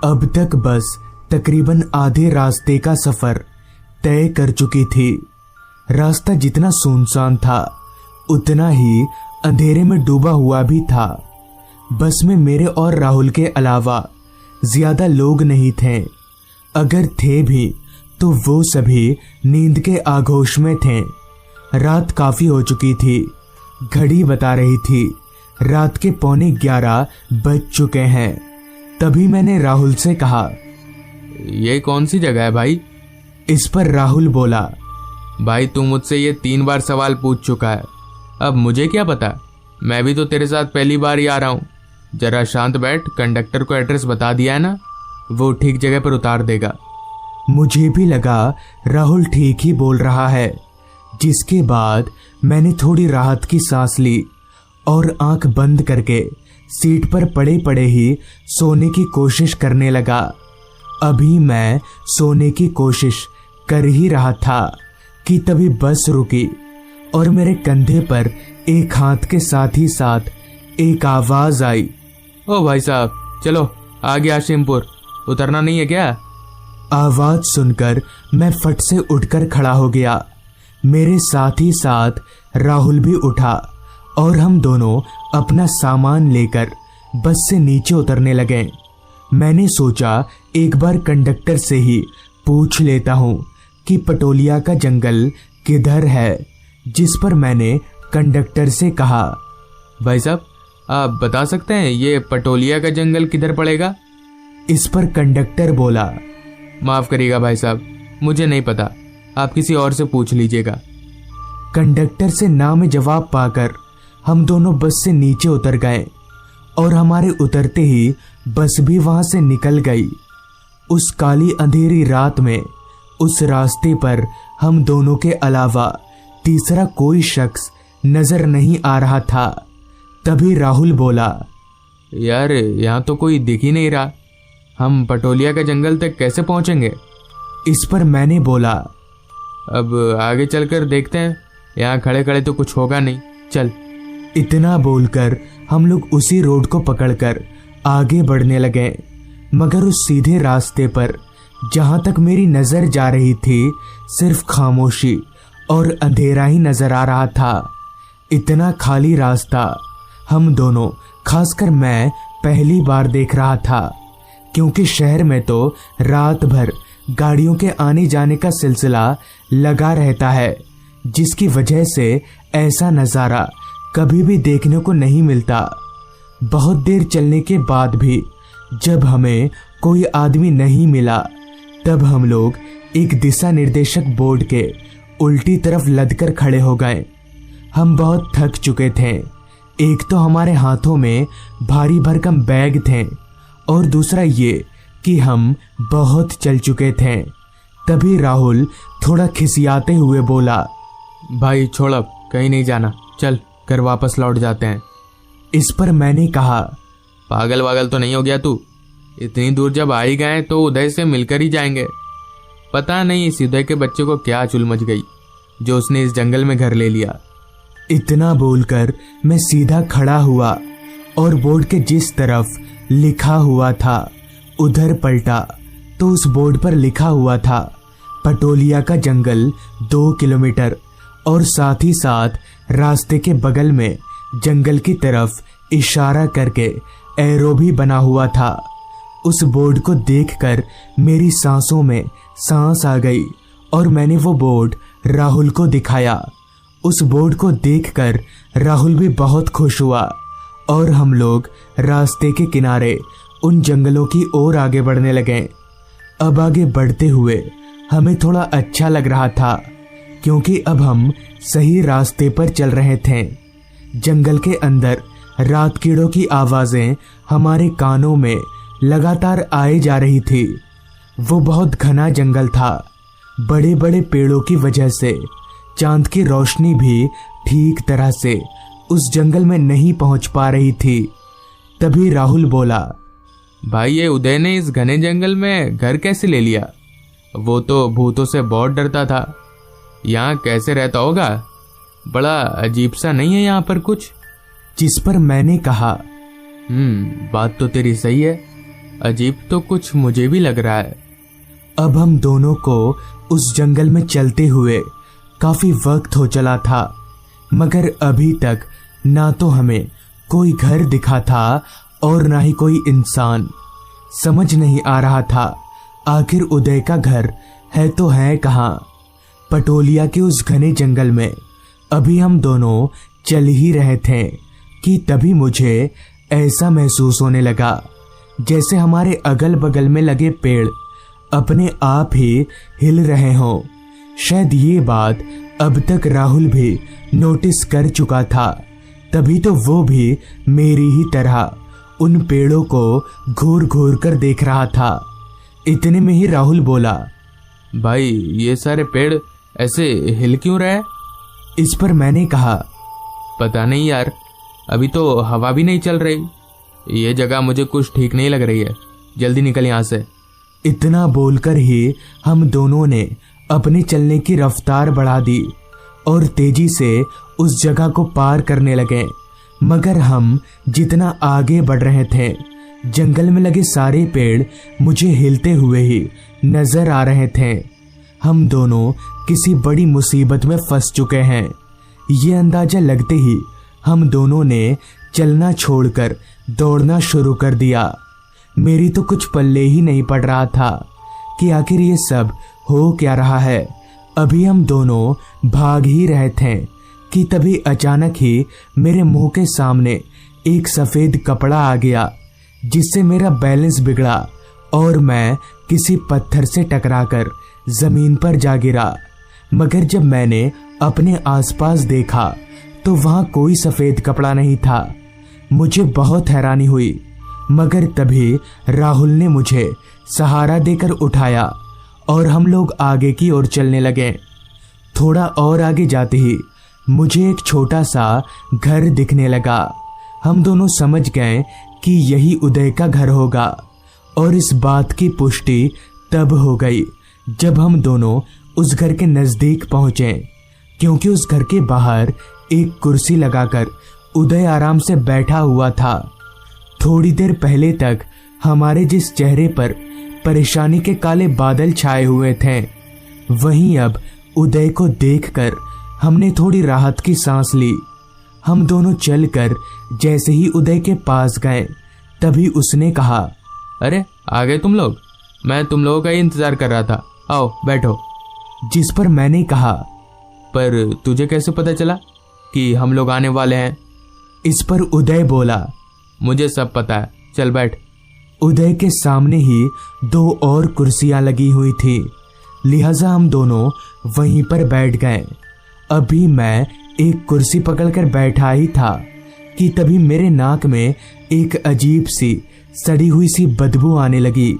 अब तक बस तकरीबन आधे रास्ते का सफर तय कर चुकी थी। रास्ता जितना सुनसान था उतना ही अंधेरे में डूबा हुआ भी था। बस में मेरे और राहुल के अलावा ज्यादा लोग नहीं थे। अगर थे भी तो वो सभी नींद के आगोश में थे। रात काफी हो चुकी थी। घड़ी बता रही थी रात के 11:15 बज चुके हैं। तभी मैंने राहुल से कहा, ये कौन सी जगह है भाई? इस पर राहुल बोला, भाई तू मुझसे ये 3 बार सवाल पूछ चुका है, अब मुझे क्या पता? मैं भी तो तेरे साथ पहली बार ही आ रहा हूँ। जरा शांत बैठ, कंडक्टर को एड्रेस बता दिया है ना, वो ठीक जगह पर उतार देगा। मुझे भी लगा राहुल ठीक ही बोल रहा है, जिसके बाद मैंने थोड़ी राहत की सांस ली और आंख बंद करके सीट पर पड़े पड़े ही सोने की कोशिश करने लगा। अभी मैं सोने की कोशिश कर ही रहा था कि तभी बस रुकी और मेरे कंधे पर एक हाथ के साथ ही साथ एक आवाज आई, ओ भाई साहब चलो आगे आशिमपुर, उतरना नहीं है क्या? आवाज सुनकर मैं फट से उठकर खड़ा हो गया। मेरे साथ ही साथ राहुल भी उठा और हम दोनों अपना सामान लेकर बस से नीचे उतरने लगे। मैंने सोचा एक बार कंडक्टर से ही पूछ लेता हूँ कि पटोलिया का जंगल किधर है, जिस पर मैंने कंडक्टर से कहा, भाई साहब आप बता सकते हैं ये पटोलिया का जंगल किधर पड़ेगा? इस पर कंडक्टर बोला, माफ करिएगा भाई साहब, मुझे नहीं पता, आप किसी और से पूछ लीजिएगा। कंडक्टर से ना में जवाब पाकर हम दोनों बस से नीचे उतर गए और हमारे उतरते ही बस भी वहां से निकल गई। उस काली अंधेरी रात में उस रास्ते पर हम दोनों के अलावा तीसरा कोई शख्स नजर नहीं आ रहा था। तभी राहुल बोला, यार यहाँ तो कोई दिख ही नहीं रहा, हम पटोलिया का जंगल तक कैसे पहुंचेंगे? इस पर मैंने बोला, अब आगे चलकर देखते हैं, यहाँ खड़े खड़े तो कुछ होगा नहीं, चल। इतना बोलकर हम लोग उसी रोड को पकड़कर आगे बढ़ने लगे, मगर उस सीधे रास्ते पर जहां तक मेरी नजर जा रही थी सिर्फ खामोशी और अंधेरा ही नजर आ रहा था। इतना खाली रास्ता हम दोनों, खासकर मैं, पहली बार देख रहा था, क्योंकि शहर में तो रात भर गाड़ियों के आने जाने का सिलसिला लगा रहता है, जिसकी वजह से ऐसा नज़ारा कभी भी देखने को नहीं मिलता। बहुत देर चलने के बाद भी जब हमें कोई आदमी नहीं मिला, तब हम लोग एक दिशा निर्देशक बोर्ड के उल्टी तरफ लदकर खड़े हो गए। हम बहुत थक चुके थे। एक तो हमारे हाथों में भारी भरकम बैग थे और दूसरा ये कि हम बहुत चल चुके थे। तभी राहुल थोड़ा खिसियाते हुए बोला, भाई छोड़, अब कहीं नहीं जाना, चल घर वापस लौट जाते हैं। इस पर मैंने कहा, पागल वागल तो नहीं हो गया तू? इतनी दूर जब आ ही गए तो उदय से मिलकर ही जाएंगे। पता नहीं इस उदय के बच्चे को क्या चुल मच गई जो उसने इस जंगल में घर ले लिया। इतना बोलकर मैं सीधा खड़ा हुआ और बोर्ड के जिस तरफ लिखा हुआ था उधर पलटा तो उस बोर्ड पर लिखा हुआ था पटोलिया का जंगल 2 किलोमीटर, और साथ ही साथ रास्ते के बगल में जंगल की तरफ इशारा करके एरो भी बना हुआ था। उस बोर्ड को देखकर मेरी सांसों में सांस आ गई और मैंने वो बोर्ड राहुल को दिखाया। उस बोर्ड को देखकर राहुल भी बहुत खुश हुआ और हम लोग रास्ते के किनारे उन जंगलों की ओर आगे बढ़ने लगे। अब आगे बढ़ते हुए हमें थोड़ा अच्छा लग रहा था, क्योंकि अब हम सही रास्ते पर चल रहे थे। जंगल के अंदर रात कीड़ों की आवाजें हमारे कानों में लगातार आए जा रही थी। वो बहुत घना जंगल था। बड़े बड़े पेड़ों की वजह से चांद की रोशनी भी ठीक तरह से उस जंगल में नहीं पहुंच पा रही थी। तभी राहुल बोला, भाई ये उदय ने इस घने जंगल में घर कैसे ले लिया? वो तो भूतों से बहुत डरता था, यहाँ कैसे रहता होगा? बड़ा अजीब सा नहीं है यहाँ पर कुछ? जिस पर मैंने कहा, बात तो तेरी सही है, अजीब तो कुछ मुझे भी लग रहा है। अब हम दोनों को उस जंगल में चलते हुए काफी वक्त हो चला था, मगर अभी तक ना तो हमें कोई घर दिखा था और ना ही कोई इंसान। समझ नहीं आ रहा था आखिर उदय का घर है तो है कहाँ। पटोलिया के उस घने जंगल में अभी हम दोनों चल ही रहे थे कि तभी मुझे ऐसा महसूस होने लगा जैसे हमारे अगल बगल में लगे पेड़ अपने आप ही हिल रहे हों। शायद ये बात अब तक राहुल भी नोटिस कर चुका था, तभी तो वो भी मेरी ही तरह उन पेड़ों को घूर घूर कर देख रहा था। इतने में ही राहुल बोला, भाई ये सारे पेड़ ऐसे हिल क्यों रहे? इस पर मैंने कहा, पता नहीं यार, अभी तो हवा भी नहीं चल रही। ये जगह मुझे कुछ ठीक नहीं लग रही है, जल्दी निकल यहाँ से। इतना बोलकर ही हम दोनों ने अपने चलने की रफ्तार बढ़ा दी और तेजी से उस जगह को पार करने लगे। मगर हम जितना आगे बढ़ रहे थे, जंगल में लगे सारे पेड़ मुझे हिलते हुए ही नजर आ रहे थे। हम दोनों किसी बड़ी मुसीबत में फंस चुके हैं। ये अंदाजा लगते ही हम दोनों ने चलना छोड़कर दौड़ना शुरू कर दिया। मेरी तो कुछ पल्ले ही नहीं पड़ रहा था कि आखिर ये सब हो क्या रहा है। अभी हम दोनों भाग ही रहे थे कि तभी अचानक ही मेरे मुंह के सामने एक सफेद कपड़ा आ गया, जिससे मेरा बैलेंस बिगड़ा और मैं किसी पत्थर से टकराकर जमीन पर जा गिरा। मगर जब मैंने अपने आसपास देखा तो वहां कोई सफेद कपड़ा नहीं था। मुझे बहुत हैरानी हुई, मगर तभी राहुल ने मुझे सहारा देकर उठाया और हम लोग आगे की ओर चलने लगे। थोड़ा और आगे जाते ही मुझे एक छोटा सा घर दिखने लगा। हम दोनों समझ गए कि यही उदय का घर होगा, और इस बात की पुष्टि तब हो गई जब हम दोनों उस घर के नजदीक पहुंचे, क्योंकि उस घर के बाहर एक कुर्सी लगाकर उदय आराम से बैठा हुआ था। थोड़ी देर पहले तक हमारे जिस चेहरे पर परेशानी के काले बादल छाए हुए थे, वहीं अब उदय को देखकर हमने थोड़ी राहत की सांस ली। हम दोनों चलकर जैसे ही उदय के पास गए, तभी उसने कहा, अरे आ गए तुम लोग, मैं तुम लोगों का ही इंतजार कर रहा था, आओ बैठो। जिस पर मैंने कहा, पर तुझे कैसे पता चला कि हम लोग आने वाले हैं? इस पर उदय बोला, मुझे सब पता है, चल बैठ। उदय के सामने ही दो और कुर्सियां लगी हुई थी, लिहाजा हम दोनों वहीं पर बैठ गए। अभी मैं एक कुर्सी पकड़कर बैठा ही था कि तभी मेरे नाक में एक अजीब सी सड़ी हुई सी बदबू आने लगी,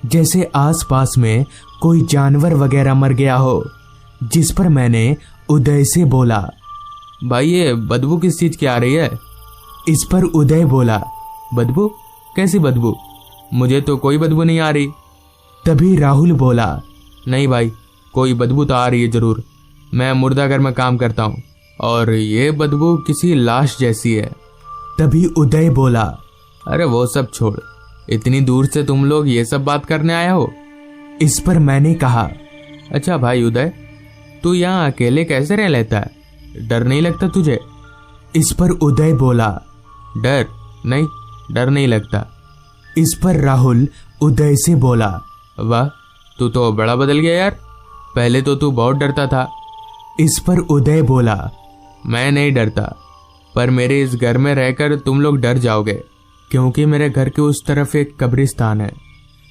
जैसे आसपास में कोई जानवर वगैरह मर गया हो। जिस पर मैंने उदय से बोला, भाई ये बदबू किस चीज की आ रही है? इस पर उदय बोला, बदबू? कैसी बदबू? मुझे तो कोई बदबू नहीं आ रही। तभी राहुल बोला, नहीं भाई, कोई बदबू तो आ रही है जरूर। मैं मुर्दाघर में काम करता हूँ और ये बदबू किसी लाश जैसी है। तभी उदय बोला, अरे वो सब छोड़, इतनी दूर से तुम लोग ये सब बात करने आए हो? इस पर मैंने कहा, अच्छा भाई उदय, तू यहाँ अकेले कैसे रह लेता है? डर नहीं लगता तुझे? इस पर उदय बोला, डर नहीं, डर नहीं लगता। इस पर राहुल उदय से बोला, वाह, तू तो बड़ा बदल गया यार, पहले तो तू बहुत डरता था। इस पर उदय बोला, मैं नहीं डरता, पर मेरे इस घर में रहकर तुम लोग डर जाओगे, क्योंकि मेरे घर के उस तरफ एक कब्रिस्तान है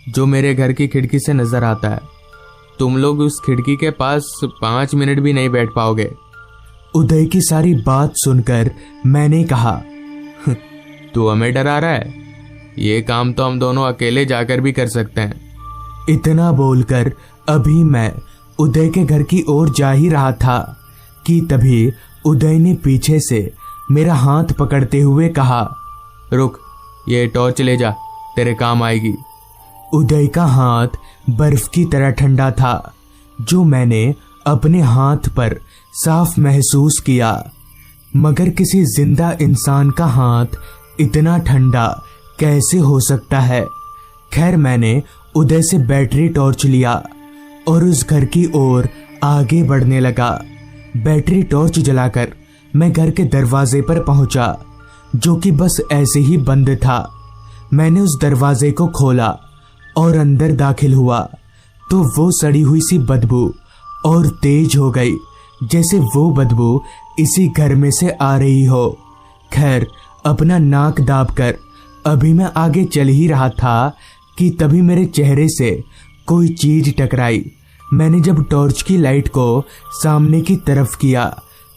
जो मेरे घर की खिड़की से नजर आता है। तुम लोग उस खिड़की के पास 5 मिनट भी नहीं बैठ पाओगे। उदय की सारी बात सुनकर मैंने कहा, तू हमें डरा रहा है? ये काम तो हम दोनों अकेले जाकर भी कर सकते हैं। इतना बोलकर अभी मैं उदय के घर की ओर जा ही रहा था कि तभी उदय ने पीछे से मेरा हाथ पकड़ते हुए कहा, रुक, ये टॉर्च ले जा, तेरे काम आएगी। उदय का हाथ बर्फ की तरह ठंडा था, जो मैंने अपने हाथ पर साफ महसूस किया। मगर किसी जिंदा इंसान का हाथ इतना ठंडा कैसे हो सकता है? खैर मैंने उदय से बैटरी टॉर्च लिया और उस घर की ओर आगे बढ़ने लगा। बैटरी टॉर्च जलाकर मैं घर के दरवाजे पर पहुंचा, जो कि बस ऐसे ही बंद था। मैंने उस दरवाजे को खोला और अंदर दाखिल हुआ तो वो सड़ी हुई सी बदबू और तेज हो गई, जैसे वो बदबू इसी घर में से आ रही हो। खैर अपना नाक दाबकर अभी मैं आगे चल ही रहा था कि तभी मेरे चेहरे से कोई चीज टकराई। मैंने जब टॉर्च की लाइट को सामने की तरफ किया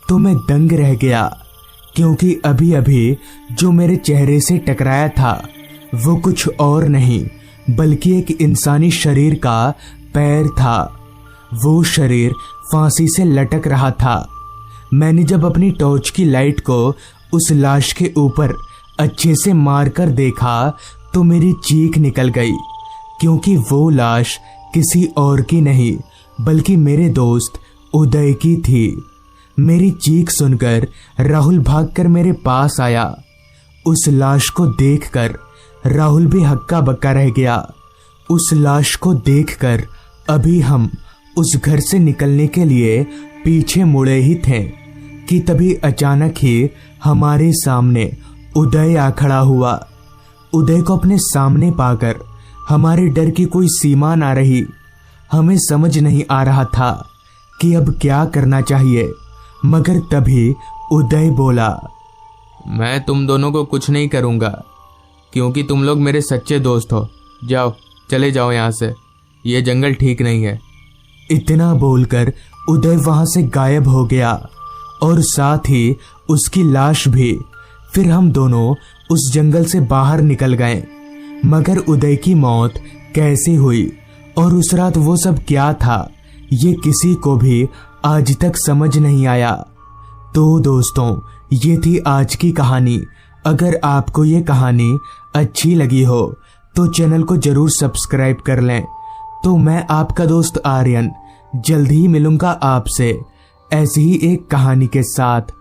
तो मैं दंग रह गया, क्योंकि अभी अभी जो मेरे चेहरे से टकराया था वो कुछ और नहीं बल्कि एक इंसानी शरीर का पैर था। वो शरीर फांसी से लटक रहा था। मैंने जब अपनी टॉर्च की लाइट को उस लाश के ऊपर अच्छे से मारकर देखा तो मेरी चीख निकल गई, क्योंकि वो लाश किसी और की नहीं बल्कि मेरे दोस्त उदय की थी। मेरी चीख सुनकर राहुल भागकर मेरे पास आया। उस लाश को देखकर राहुल भी हक्का बक्का रह गया। उस लाश को देखकर अभी हम उस घर से निकलने के लिए पीछे मुड़े ही थे कि तभी अचानक ही हमारे सामने उदय आ खड़ा हुआ। उदय को अपने सामने पाकर हमारे डर की कोई सीमा ना रही। हमें समझ नहीं आ रहा था कि अब क्या करना चाहिए, मगर तभी उदय बोला, मैं तुम दोनों को कुछ नहीं करूँगा, क्योंकि तुम लोग मेरे सच्चे दोस्त हो। जाओ, चले जाओ यहाँ से, ये जंगल ठीक नहीं है। इतना बोलकर उदय वहां से गायब हो गया और साथ ही उसकी लाश भी। फिर हम दोनों उस जंगल से बाहर निकल गए, मगर उदय की मौत कैसे हुई और उस रात वो सब क्या था, ये किसी को भी आज तक समझ नहीं आया। तो दोस्तों, ये थी आज की कहानी। अगर आपको ये कहानी अच्छी लगी हो तो चैनल को जरूर सब्सक्राइब कर लें। तो मैं आपका दोस्त आर्यन जल्द ही मिलूंगा आपसे ऐसी ही एक कहानी के साथ।